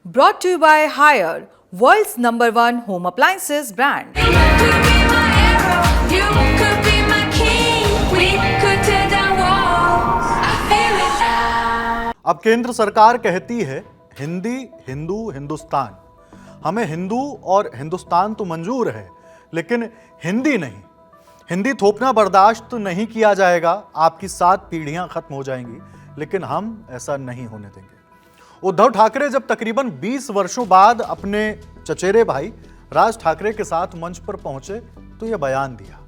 Brought to you by Haier, world's number one home appliances brand. You could be my arrow, you could be my king. We could tear down walls. I feel it now. अब केंद्र सरकार कहती है हिंदी, हिंदू, हिंदुस्तान। हमें हिंदू और हिंदुस्तान तो मंजूर है, लेकिन हिंदी नहीं। हिंदी थोपना बर्दाश्त नहीं किया जाएगा। आपकी 7 पीढ़ियां खत्म हो जाएंगी, लेकिन हम ऐसा नहीं होने देंगे। उद्धव ठाकरे जब तकरीबन 20 वर्षों बाद अपने चचेरे भाई राज ठाकरे के साथ मंच पर पहुंचे तो यह बयान दिया।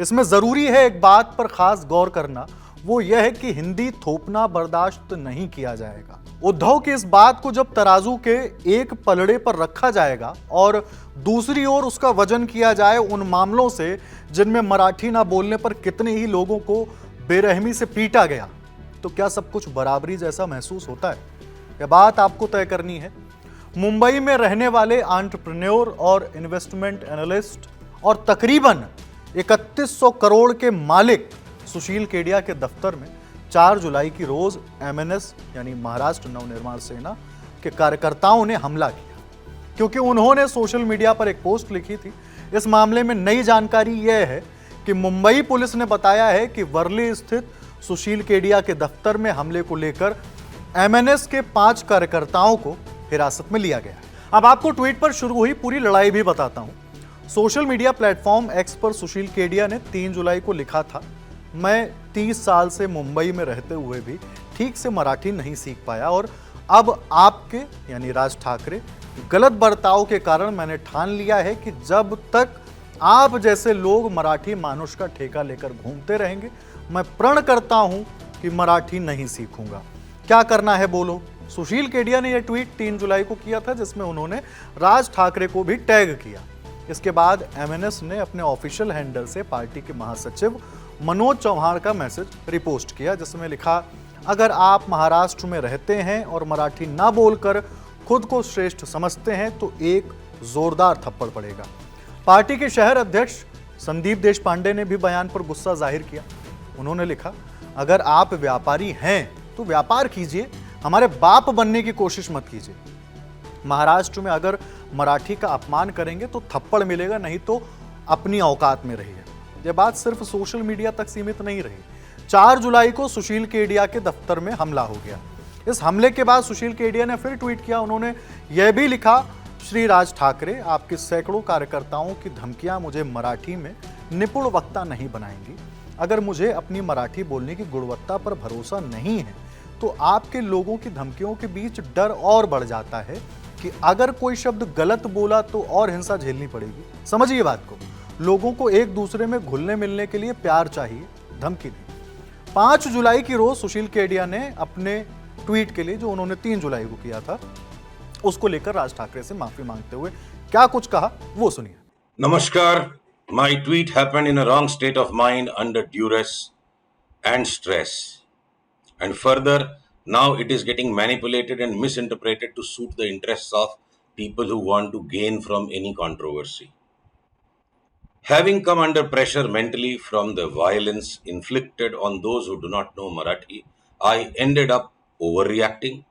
इसमें जरूरी है एक बात पर खास गौर करना, वो यह है कि हिंदी थोपना बर्दाश्त नहीं किया जाएगा। उद्धव की इस बात को जब तराजू के एक पलड़े पर रखा जाएगा और दूसरी ओर उसका वजन किया जाए उन मामलों से जिनमें मराठी ना बोलने पर कितने ही लोगों को बेरहमी से पीटा गया, तो क्या सब कुछ बराबरी जैसा महसूस होता है? यह बात आपको तय करनी है। मुंबई में रहने वाले एंटरप्रेन्योर और इन्वेस्टमेंट एनालिस्ट और तकरीबन 3100 करोड़ के मालिक सुशील केडिया के दफ्तर में 4 जुलाई की रोज एमएनएस यानी महाराष्ट्र नवनिर्माण सेना के कार्यकर्ताओं ने हमला किया, क्योंकि उन्होंने सोशल मीडिया पर एक पोस्ट लिखी थी। इस मामले में नई जानकारी यह है कि मुंबई पुलिस ने बताया है कि वर्ली स्थित सुशील केडिया के दफ्तर में हमले को लेकर एमएनएस के 5 कार्यकर्ताओं को हिरासत में लिया गया। अब आपको ट्वीट पर शुरू हुई पूरी लड़ाई भी बताता हूं। सोशल मीडिया प्लेटफॉर्म एक्स पर सुशील केडिया ने 3 जुलाई को लिखा था, मैं 30 साल से मुंबई में रहते हुए भी ठीक से मराठी नहीं सीख पाया और अब आपके यानी राज ठाकरे गलत बर्ताव के कारण मैंने ठान लिया है कि जब तक आप जैसे लोग मराठी मानुष का ठेका लेकर घूमते रहेंगे, मैं प्रण करता हूं कि मराठी नहीं सीखूंगा। क्या करना है बोलो? सुशील केडिया ने यह ट्वीट 3 जुलाई को किया था, जिसमें उन्होंने राज ठाकरे को भी टैग किया। इसके बाद एमएनएस ने अपने ऑफिशियल हैंडल से पार्टी के महासचिव मनोज चौहान का मैसेज रिपोस्ट किया, जिसमें लिखा, अगर आप महाराष्ट्र में रहते हैं और मराठी ना बोलकर खुद को श्रेष्ठ समझते हैं तो एक जोरदार थप्पड़ पड़ेगा। पार्टी के शहर अध्यक्ष संदीप देशपांडे ने भी बयान पर गुस्सा जाहिर किया। उन्होंने लिखा, अगर आप व्यापारी हैं तो व्यापार कीजिए, हमारे बाप बनने की कोशिश मत कीजिए। महाराष्ट्र में अगर मराठी का अपमान करेंगे तो थप्पड़ मिलेगा, नहीं तो अपनी औकात में रहिए। यह बात सिर्फ सोशल मीडिया तक सीमित नहीं रही। 4 जुलाई को सुशील केडिया के दफ्तर में हमला हो गया। इस हमले के बाद सुशील केडिया ने फिर ट्वीट किया। उन्होंने यह भी लिखा, श्री राज ठाकरे, आपके सैकड़ों कार्यकर्ताओं की धमकियां मुझे मराठी में निपुण वक्ता नहीं बनाएंगी। अगर मुझे अपनी मराठी बोलने की गुणवत्ता पर भरोसा नहीं है तो आपके लोगों की धमकियों के बीच डर और बढ़ जाता है कि अगर कोई शब्द गलत बोला तो और हिंसा झेलनी पड़ेगी। समझिए बात को, लोगों को एक दूसरे में घुलने मिलने के लिए प्यार चाहिए, धमकी नहीं। 5 जुलाई की रोज सुशील केडिया ने अपने ट्वीट के लिए, जो उन्होंने 3 जुलाई को किया था, उसको लेकर राज ठाकरे से माफी मांगते हुए क्या कुछ कहा, वो सुनिए। Namaskar. My tweet happened in a wrong state of mind under duress and stress. And further, now it is getting manipulated and misinterpreted to suit the interests of people who want to gain from any controversy. Having come under pressure mentally from the violence inflicted on those who do not know Marathi, I ended up overreacting.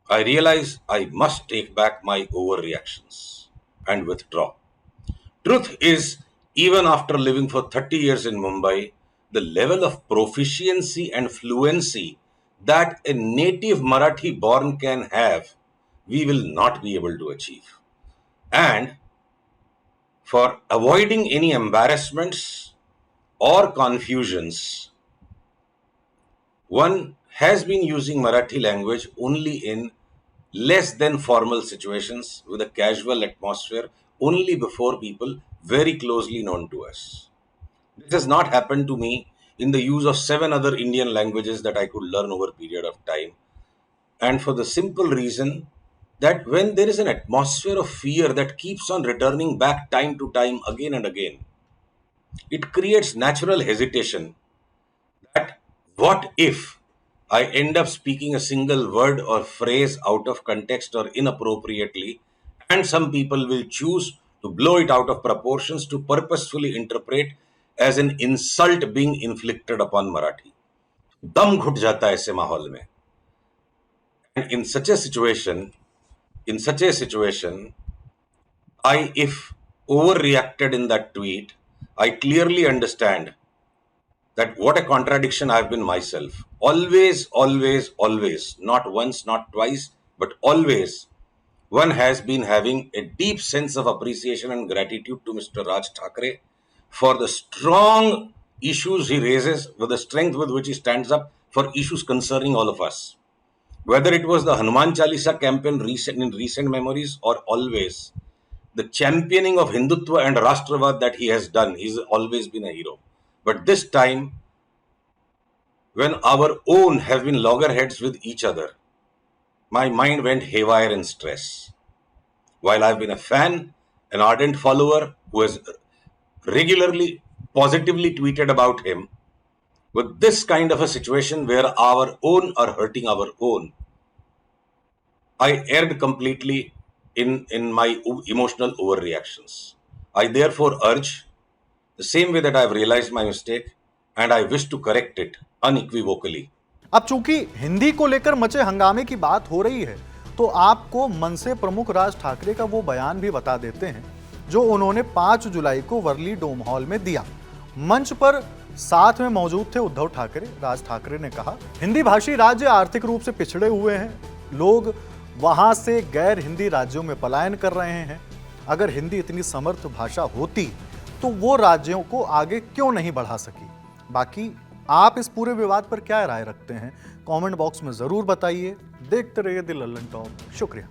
I realized I must take back my overreactions and withdraw. Truth is, even after living for 30 years in Mumbai, the level of proficiency and fluency that a native Marathi born can have, we will not be able to achieve. And for avoiding any embarrassments or confusions, one has been using Marathi language only in less than formal situations with a casual atmosphere only before people very closely known to us. This has not happened to me in the use of 7 other Indian languages that I could learn over a period of time. And for the simple reason that when there is an atmosphere of fear that keeps on returning back time to time again and again, it creates natural hesitation that what if I end up speaking a single word or phrase out of context or inappropriately, and some people will choose to blow it out of proportions to purposefully interpret as an insult being inflicted upon Marathi. दम घुट जाता है ऐसे माहौल में. And in such a situation, in such a situation, I, if overreacted in that tweet, I clearly understand that what a contradiction I've been myself. Always, always, always, not once, not twice, but always, one has been having a deep sense of appreciation and gratitude to Mr. Raj Thackeray for the strong issues he raises, with the strength with which he stands up for issues concerning all of us. Whether it was the Hanuman Chalisa campaign in recent memories, or always the championing of Hindutva and Rashtravad that he has done, he's always been a hero. But this time, when our own have been loggerheads with each other, my mind went haywire in stress. While I've been a fan, an ardent follower who has regularly positively tweeted about him, with this kind of a situation where our own are hurting our own, I erred completely in my emotional overreactions. I therefore urge, the same way that I have realized my mistake, and I wish to correct it unequivocally. अब चूंकि हिंदी को लेकर मचे हंगामे की बात हो रही है, तो आपको मनसे प्रमुख राज ठाकरे का वो बयान भी बता देते हैं जो उन्होंने 5 जुलाई को वर्ली डोम हॉल में दिया। मंच पर साथ में मौजूद थे उद्धव ठाकरे। राज ठाकरे ने कहा, हिंदी भाषी राज्य आर्थिक रूप से पिछड़े हुए हैं, लोग वहां से गैर हिंदी राज्यों में पलायन कर रहे हैं। अगर हिंदी इतनी समर्थ भाषा होती तो वो राज्यों को आगे क्यों नहीं बढ़ा सकी। बाकी आप इस पूरे विवाद पर क्या राय रखते हैं, कमेंट बॉक्स में जरूर बताइए। देखते रहिए द लल्लन टॉक। शुक्रिया।